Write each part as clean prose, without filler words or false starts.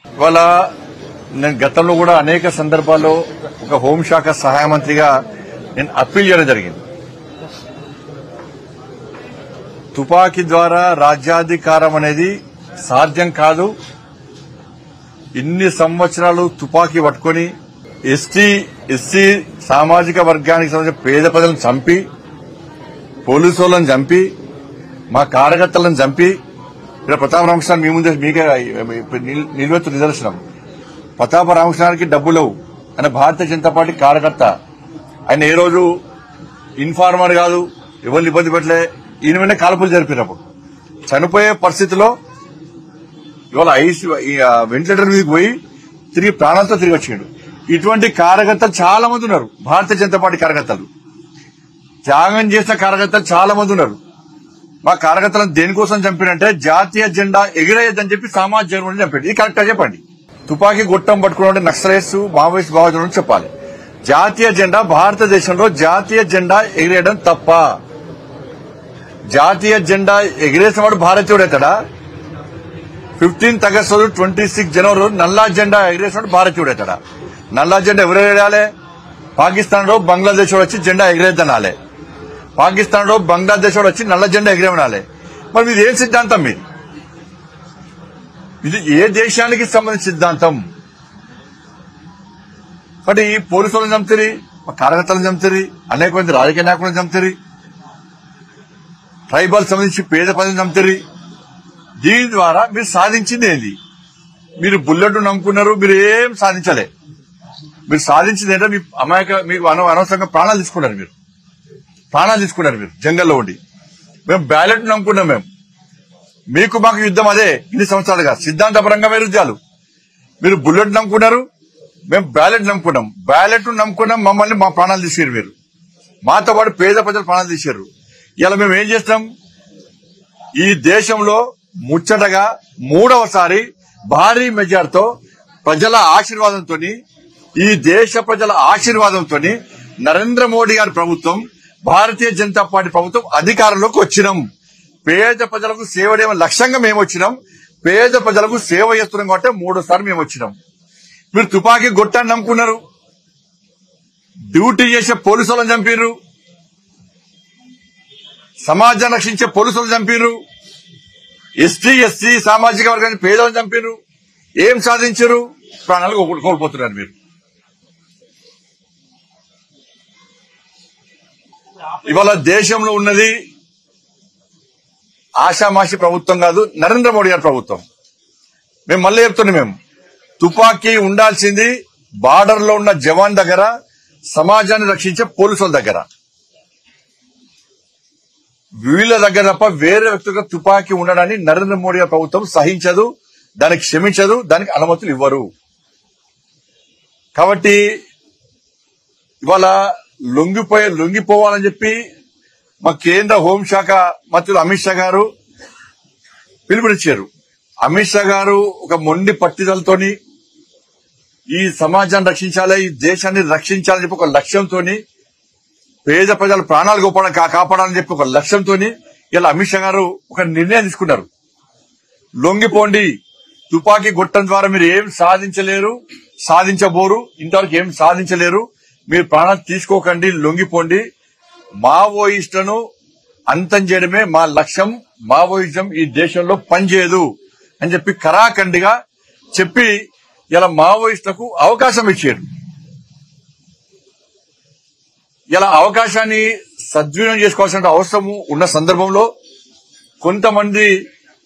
ఇవాళ నేను గతంలో కూడా అనేక సందర్భాల్లో ఒక హోంశాఖ సహాయ మంత్రిగా నేను అప్పీల్ చేయడం జరిగింది. తుపాకీ ద్వారా రాజ్యాధికారం అనేది సాధ్యం కాదు. ఇన్ని సంవత్సరాలు తుపాకీ పట్టుకుని ఎస్సీ సామాజిక వర్గానికి సంబంధించిన పేద ప్రజలను చంపి, పోలీసు వాళ్ళని చంపి, మా కార్యకర్తలను చంపి, ఇక్కడ ప్రతాప రామకృష్ణ మీ ముందే మీకే నిలువెత్తు నిదర్శనం. ప్రతాప రామకృష్ణానికి డబ్బు లేవు, ఆయన భారతీయ జనతా పార్టీ కార్యకర్త. ఆయన ఏ రోజు ఇన్ఫార్మర్ కాదు, ఎవరిని ఇబ్బంది పెట్టలే. ఈయన మీద కాల్పులు జరిపినప్పుడు చనిపోయే పరిస్థితిలో ఇవాళ వెంటిలేటర్ మీదకి పోయి తిరిగి ప్రాణాలతో తిరిగి వచ్చాడు. ఇటువంటి కార్యకర్తలు చాలా మంది ఉన్నారు. భారతీయ జనతా పార్టీ కార్యకర్తలు, త్యాగం చేసిన కార్యకర్తలు చాలా మంది ఉన్నారు. మా కార్యకర్తలను దేనికోసం చంపినంటే జాతీయ జెండా ఎగిరేయద్దని చెప్పి సామాజిక జనం చంపాడు. ఇది కరెక్టా చెప్పండి? తుపాకీ గొట్టం పట్టుకున్న నక్సలైట్స్, మావోయిస్ట్ భావజనం చెప్పాలి. జాతీయ జెండా భారతదేశంలో జాతీయ జెండా ఎగిరేయడం తప్ప. జాతీయ జెండా ఎగిరేసిన వాడు భారతీయుడు అవుతాడా? 15th August 26 January నల్లా జెండా ఎగిరేసినట్టు భారతీయుడు అవుతాడా? నల్లా జెండా ఎవరు ఎగరేయాలి? పాకిస్తాన్ లో బంగ్లాదేశ్ వచ్చి జెండా ఎగిరేద్దనాలే, పాకిస్తాన్ లో బంగ్లాదేశ్ వచ్చి నల్ల జెండా ఎగిరేమనాలే. మరి ఇది ఏం సిద్ధాంతం? ఇది ఏ దేశానికి సంబంధించిన సిద్ధాంతం? కాబట్టి పోలీసు వాళ్ళని చంపుతారు, మా కార్యకర్తలను చంపుతారు, అనేక మంది రాజకీయ నాయకులను చంపుతారు, ట్రైబల్ సంబంధించి పేద ప్రజలను చంపుతారు. దీని ద్వారా మీరు సాధించింది ఏంది? మీరు బుల్లెట్ నమ్ముకున్నారు, మీరు ఏం సాధించలే. మీరు సాధించింది ఏంటో మీకు అనవసరంగా ప్రాణాలు తీసుకున్నారు. మీరు జంగల్లో ఉండి. మేము బ్యాలెట్ నమ్ముకున్నాం. మీకు మాకు యుద్ధం అదే ఇన్ని సంవత్సరాలుగా సిద్ధాంతపరంగా వైరుధ్యాలు. మీరు బుల్లెట్ నమ్ముకున్నారు, మేము బ్యాలెట్ నమ్ముకున్నాం. మమ్మల్ని మా ప్రాణాలు తీసారు. మీరు మాతో పాటు పేద ప్రజల ప్రాణాలు తీశారు. ఇలా మేము ఏం చేస్తాం? ఈ దేశంలో ముచ్చటగా 3వసారి భారీ మెజార్టీతో ప్రజల ఆశీర్వాదంతో, ఈ దేశ ప్రజల ఆశీర్వాదంతో నరేంద్ర మోడీ గారి ప్రభుత్వం, భారతీయ జనతా పార్టీ ప్రభుత్వం అధికారంలోకి వచ్చినాం. పేద ప్రజలకు సేవ చేయడం లక్ష్యంగా మేము వచ్చినాం. పేద ప్రజలకు సేవ చేస్తున్నాం కాబట్టి 3సారి మేము వచ్చినాం. మీరు తుపాకీ గొట్టాన్ని నమ్ముకున్నారు, డ్యూటీ చేసే పోలీసు వాళ్ళని చంపారు, సమాజాన్ని రక్షించే పోలీసులను చంపారు, ఎస్సీ సామాజిక వర్గాన్ని పేదలను చంపారు. ఏం సాధించారు? ప్రాణాలు కోల్పోతున్నారు. మీరు ఇవాళ దేశంలో ఉన్నది ఆషామాషి ప్రభుత్వం కాదు, నరేంద్ర మోడీ గారి ప్రభుత్వం. మేము మళ్ళీ చెప్తున్నాం, తుపాకీ ఉండాల్సింది బార్డర్ లో ఉన్న జవాన్ దగ్గర, సమాజాన్ని రక్షించే పోలీసుల దగ్గర. వీళ్ళ దగ్గర తప్ప వేరే వ్యక్తులకు తుపాకీ ఉండడాన్ని నరేంద్ర మోడీ గారి ప్రభుత్వం సహించదు, దానికి క్షమించదు, దానికి అనుమతులు ఇవ్వరు. కాబట్టి ఇవాళ లొంగిపోవాలని చెప్పి మా కేంద్ర హోంశాఖ మంత్రులు అమిత్ షా గారు పిలుపునిచ్చారు. అమిత్ షా గారు ఒక మొండి పట్టుదలతోని ఈ సమాజాన్ని రక్షించాలి, ఈ దేశాన్ని రక్షించాలని చెప్పి ఒక లక్ష్యంతో, పేద ప్రజల ప్రాణాలు కాపాడాలని చెప్పి ఒక లక్ష్యంతో ఇలా అమిత్ షా గారు ఒక నిర్ణయం తీసుకున్నారు. లొంగిపోండి, తుపాకీ గొట్టం ద్వారా మీరు ఏం సాధించలేరు, సాధించబోరు, ఇంతవరకు ఏం సాధించలేరు, మీరు ప్రాణాలు తీసుకోకండి, లొంగిపోండి. మావోయిస్టులను అంతం చేయడమే మా లక్ష్యం, మావోయిజం ఈ దేశంలో పనిచేయదు అని చెప్పి కరాఖండిగా చెప్పి ఇలా మావోయిస్టులకు అవకాశం ఇచ్చారు. ఇలా అవకాశాన్ని సద్వినియోగం చేసుకోవాల్సిన అవసరం ఉన్న సందర్భంలో కొంతమంది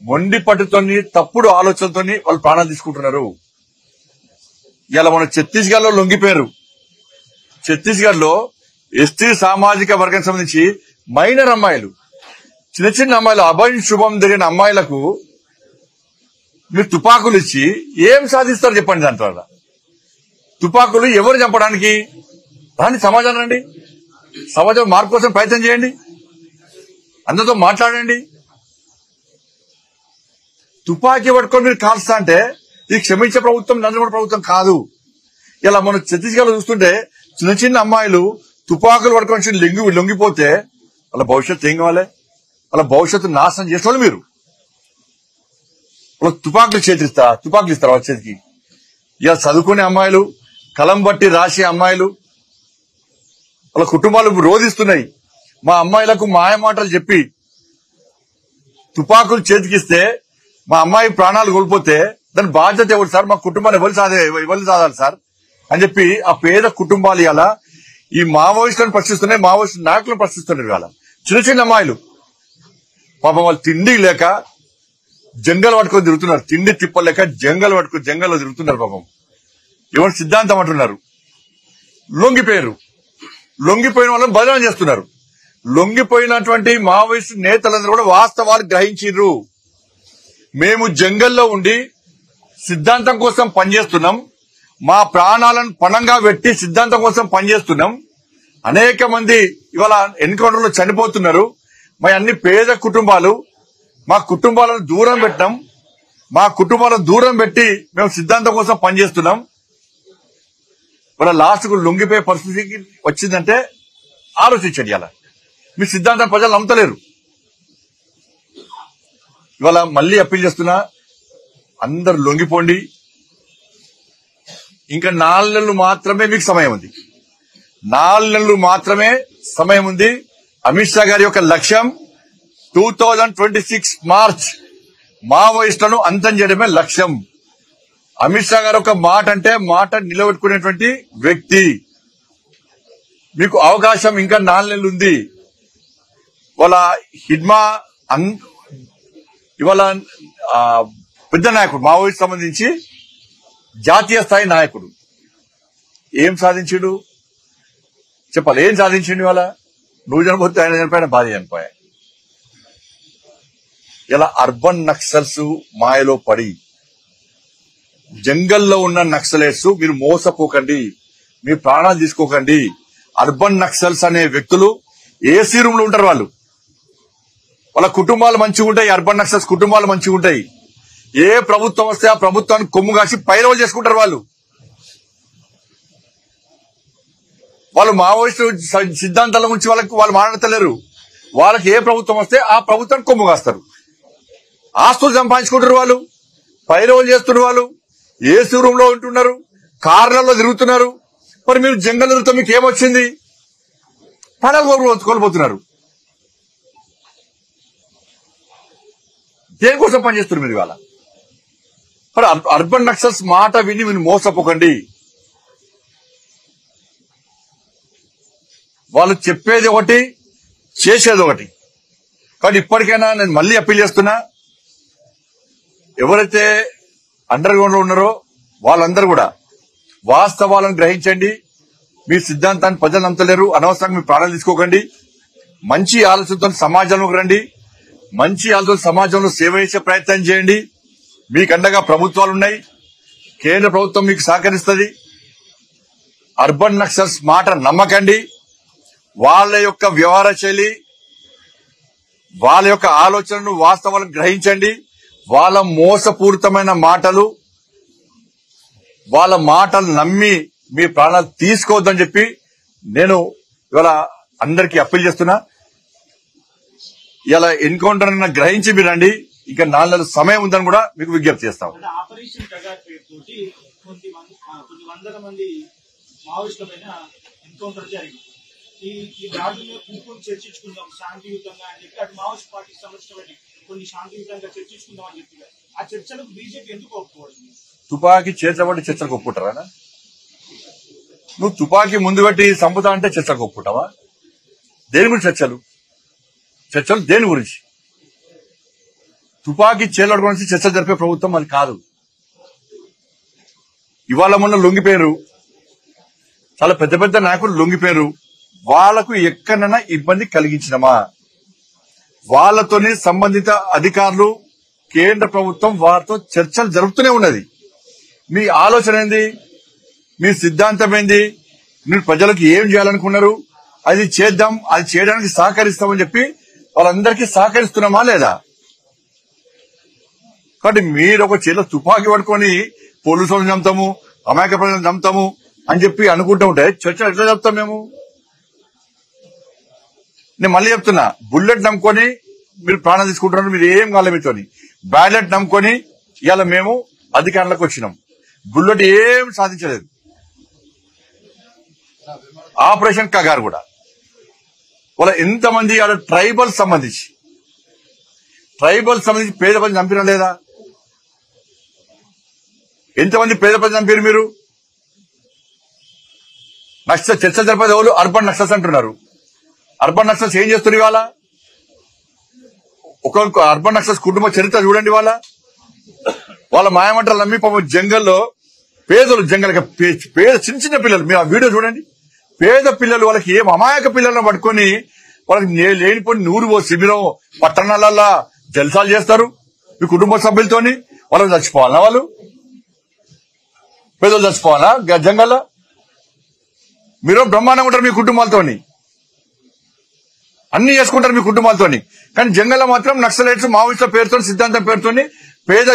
మొండి పట్టుతోని, తప్పుడు ఆలోచనతోని వాళ్ళు ప్రాణాలు తీసుకుంటున్నారు. ఇలా మన ఛత్తీస్గఢ్ లో లొంగిపోయారు. ఛత్తీస్గఢ్ లో ఎస్టీ సామాజిక వర్గానికి సంబంధించి మైనర్ అమ్మాయిలు, చిన్న అమ్మాయిలు, అభయం శుభం జరిగిన అమ్మాయిలకు మీరు తుపాకులు ఇచ్చి ఏం సాధిస్తారు చెప్పండి? దాని ద్వారా తుపాకులు ఎవరు చంపడానికి? దాన్ని సమాజం రండి, సమాజం మార్పు కోసం ప్రయత్నం చేయండి, అందరితో మాట్లాడండి. తుపాకీ పట్టుకొని మీరు కాల్స్తా అంటే ఇది క్షమించే ప్రభుత్వం, నరేంద్ర మోడీ ప్రభుత్వం కాదు. ఇలా మనం ఛత్తీస్గఢ్ లో చూస్తుంటే చిన్న అమ్మాయిలు తుపాకులు పట్టుకొని లొంగిపోతే వాళ్ళ భవిష్యత్తు ఏం కావాలి? వాళ్ళ భవిష్యత్తు నాశనం చేసేవాళ్ళు మీరు. తుపాకులు ఇస్తారు వాళ్ళ చేతికి. ఇలా చదువుకునే అమ్మాయిలు, కలం బట్టి రాసే అమ్మాయిలు, వాళ్ళ కుటుంబాలు రోధిస్తున్నాయి. మా అమ్మాయిలకు మాయమాటలు చెప్పి తుపాకులు చేతికిస్తే మా అమ్మాయి ప్రాణాలు కోల్పోతే దాని బాధ్యత ఎవరు సార్? మా కుటుంబాన్ని ఎవరు సాధాలి సార్ అని చెప్పి ఆ పేద కుటుంబాలు ఇలా ఈ మావోయిస్టులను ప్రశ్నిస్తున్నాయి, మావోయిస్టు నాయకులను ప్రశ్నిస్తున్నారు. ఇవాళ చిన్న చిన్న అమ్మాయిలు పాపం వాళ్ళు తిండి లేక జంగల్ పట్టుకొని తిరుగుతున్నారు, తిండి తిప్పలేక జంగల్లో తిరుగుతున్నారు. పాపం ఎవరు సిద్ధాంతం అంటున్నారు, లొంగిపోయిన వాళ్ళని బదనాం చేస్తున్నారు. లొంగిపోయినటువంటి మావోయిస్టు నేతలందరూ కూడా వాస్తవాలు గ్రహించారు. మేము జంగల్లో ఉండి సిద్ధాంతం కోసం పనిచేస్తున్నాం, మా ప్రాణాలను పణంగా పెట్టి సిద్ధాంతం కోసం పనిచేస్తున్నాం. అనేక మంది ఇవాళ ఎన్కౌంటర్ లో చనిపోతున్నారు. మా అన్ని పేద కుటుంబాలు, మా కుటుంబాలను దూరం పెట్టినాం, మా కుటుంబాలను దూరం పెట్టి మేము సిద్ధాంతం కోసం పనిచేస్తున్నాం. ఇవాళ లాస్ట్ కు లొంగిపోయే పరిస్థితికి వచ్చిందంటే ఆలోచించండి. అలా మీ సిద్ధాంతం ప్రజలు నమ్మతలేరు. ఇవాళ మళ్ళీ అప్పీల్ చేస్తున్నా, అందరు లొంగిపోండి. ఇంకా 4 నెలలు మాత్రమే మీకు సమయం ఉంది. 4 నెలలు మాత్రమే సమయం ఉంది. అమిత్ షా గారి యొక్క లక్ష్యం 2026 మార్చ్ మావోయిస్టులను అంతం చేయడమే లక్ష్యం. అమిత్ షా గారు ఒక మాట అంటే మాట నిలబెట్టుకునేటువంటి వ్యక్తి. మీకు అవకాశం ఇంకా 4 నెలలు ఉంది. ఇవాళ హిడ్మా ఇవాళ పెద్ద నాయకుడు, మావోయిస్ట్ సంబంధించి జాతీయ స్థాయి నాయకుడు ఏం సాధించాడు చెప్పాలి? ఏం సాధించిండు? ఇవాళ నువ్వు చనిపోతే ఆయన చనిపోయిన, భార్య చనిపోయా. ఇలా అర్బన్ నక్సల్స్ మాయలో పడి జంగల్లో ఉన్న నక్సలైట్స్ మీరు మోసపోకండి, మీ ప్రాణాలు తీసుకోకండి. అర్బన్ నక్సల్స్ అనే వ్యక్తులు ఏసీ రూమ్ లో ఉంటారు. వాళ్ళ కుటుంబాలు మంచిగా ఉంటాయి. అర్బన్ నక్సల్స్ కుటుంబాలు మంచిగా ఉంటాయి. ఏ ప్రభుత్వం వస్తే ఆ ప్రభుత్వాన్ని కొమ్ము కాసి పైరవలు చేసుకుంటారు. వాళ్ళు మావోయిస్టు సిద్ధాంతాల గురించి వాళ్ళు మాట్లాడతలేరు. వాళ్ళకి ఏ ప్రభుత్వం వస్తే ఆ ప్రభుత్వాన్ని కొమ్ము కాస్తారు. ఆస్తులు సంపాదించుకుంటారు, వాళ్ళు పైరవలు చేస్తున్నారు. వాళ్ళు ఏసీ రూమ్ లో ఉంటున్నారు, కార్లలో తిరుగుతున్నారు. మరి మీరు జంగల్ తిరుగుతా మీకు ఏమొచ్చింది? పడాలు కోల్పోతున్నారు. దేనికోసం పనిచేస్తున్నారు మీరు ఇవాళ? మరి అర్బన్ నక్సల్స్ మాట విని మీరు మోసపోకండి. వాళ్ళు చెప్పేది ఒకటి, చేసేది ఒకటి. కానీ ఇప్పటికైనా నేను మళ్ళీ అప్పీల్ చేస్తున్నా, ఎవరైతే అండర్ గ్రౌండ్ లో ఉన్నారో వాళ్ళందరూ కూడా వాస్తవాలను గ్రహించండి. మీ సిద్ధాంతాన్ని ప్రజలు నమ్మలేరు. అనవసరంగా మీ ప్రాణాలు తీసుకోకండి. మంచి ఆలోచనతో సమాజంలోకి రండి. మంచి ఆలోచన సమాజంలో సేవ చేసే ప్రయత్నం చేయండి. మీకు అండగా ప్రభుత్వాలు ఉన్నాయి. కేంద్ర ప్రభుత్వం మీకు సహకరిస్తుంది. అర్బన్ నక్సల్స్ మాట నమ్మకండి. వాళ్ళ యొక్క వ్యవహార శైలి, వాళ్ళ యొక్క ఆలోచనను, వాస్తవాలను గ్రహించండి. వాళ్ళ మోసపూరితమైన మాటలు, వాళ్ళ మాటలు నమ్మి మీ ప్రాణాలు తీసుకోవద్దని చెప్పి నేను ఇవాళ అందరికీ అప్పీల్ చేస్తున్నా. ఇలా ఎన్కౌంటర్ గ్రహించి మీరండి. ఇంకా 4 నెలల సమయం ఉందని కూడా మీకు విజ్ఞప్తి చేస్తాం. ఆపరేషన్ టగార్ పేరుతోటి కొన్ని వందల మంది మావోయిస్టుల పైన ఎన్కౌంటర్ జరిగింది. ఈ దాడుల్లో కూర్చొని చర్చించుకుందాం శాంతియుతంగా అని చెప్పి అటు మావోయిస్ట్ పార్టీకి సంబంధించిన కొన్ని శాంతియుతంగా చర్చించుకుందాం అని చెప్పి ఆ చర్చలకు బీజేపీ ఎందుకు ఒప్పుకోవడం? తుపాకీ చేతిలో పట్టి చర్చలకు ఒప్పుకుంటారా? నువ్వు తుపాకీ ముందు పెట్టి చంపుతా అంటే చర్చలకు ఒప్పుకుంటావా? దేని గురించి చర్చలు దేని గురించి? తుపాకీ చేతుల గురించి చర్చలు జరిపే ప్రభుత్వం అది కాదు. ఇవాళ మొన్న లొంగిపోయారు, చాలా పెద్ద పెద్ద నాయకులు లొంగిపోయారు. వాళ్లకు ఎక్కడైనా ఇబ్బంది కలిగించినమా? వాళ్లతోని సంబంధిత అధికారులు, కేంద్ర ప్రభుత్వం వారితో చర్చలు జరుపుతూనే ఉన్నది. మీ ఆలోచన ఏంది? మీ సిద్ధాంతం ఏంది? మీరు ప్రజలకు ఏం చేయాలనుకున్నారు? అది చేద్దాం, అది చేయడానికి సహకరిస్తామని చెప్పి వాళ్ళందరికీ సహకరిస్తున్నామా లేదా? కాబట్టి మీరు ఒక చేతిలో తుపాకీ పట్టుకొని పోలీసులను చంపుతాము, అమాయక ప్రజలను చంపుతాము అని చెప్పి అనుకుంటూ ఉంటే చర్చ ఎట్లా చెప్తాం మేము? నేను మళ్ళీ చెప్తున్నా, బుల్లెట్ నమ్ముకొని మీరు ప్రాణం తీసుకుంటున్నారు. మీరు ఏం కాలే మీతోని బ్యాలెట్ నమ్ముకొని ఇవాళ మేము అధికారంలోకి వచ్చినాం. బుల్లెట్ ఏం సాధించలేదు. ఆపరేషన్ కగారు కూడా వాళ్ళ ఎంతమంది ఆడ ట్రైబల్ సంబంధించి పేద ప్రజలు చంపినా లేదా? ఎంతమంది పేద ప్రజలు చంపారు మీరు? చర్చలు జరిపేది ఎవరు? అర్బన్ నక్సల్స్ అంటున్నారు. అర్బన్ నక్సల్స్ ఏం చేస్తున్నారు ఇవాళ? ఒక అర్బన్ నక్సల్స్ కుటుంబ చరిత్ర చూడండి. వాళ్ళ మాయమంటలు నమ్మి పాపం జంగల్లో పేదలు పేద చిన్న చిన్న పిల్లలు, మీరు ఆ వీడియో చూడండి. పేద పిల్లలు వాళ్ళకి ఏం అమాయక పిల్లలను పట్టుకొని వాళ్ళకి లేనిపోయి నూరు శిబిరం పట్టణాలల్లా జల్సాలు చేస్తారు మీ కుటుంబ సభ్యులతోని. వాళ్ళకి చచ్చిపోవాలనా? వాళ్ళు పేదలు చచ్చిపోవాలా జంగల్లో? మీరు బ్రహ్మాండంగా ఉంటారు మీ కుటుంబాలతోని, అన్ని చేసుకుంటారు మీ కుటుంబాలతోని. కానీ జంగల్లో మాత్రం నక్సలైట్స్ మావోయిస్టుల పేరుతో సిద్ధాంతం పేరుతోని పేద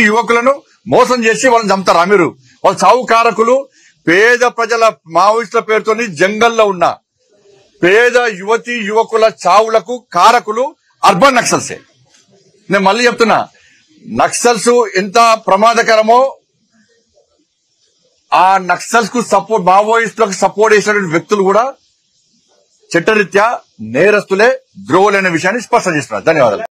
యువకులను మోసం చేసి వాళ్ళని చంపుతారా మీరు? వాళ్ళు చావు కారకులు. పేద ప్రజల మావోయిస్టుల పేరుతోని జంగల్లో ఉన్న పేద యువకుల చావులకు కారకులు అర్బన్ నక్సల్సే. నేను మళ్ళీ చెప్తున్నా, నక్సల్స్ ఎంత ప్రమాదకరమో ఆ నక్సల్స్ కు సపోర్ట్, మావోయిస్టులకు సపోర్ట్ చేసినటువంటి వ్యక్తులు కూడా చట్టరీత్యా నేరస్తులే, ద్రోహులైన విషయాన్ని స్పష్టం చేస్తున్నారు. ధన్యవాదాలు.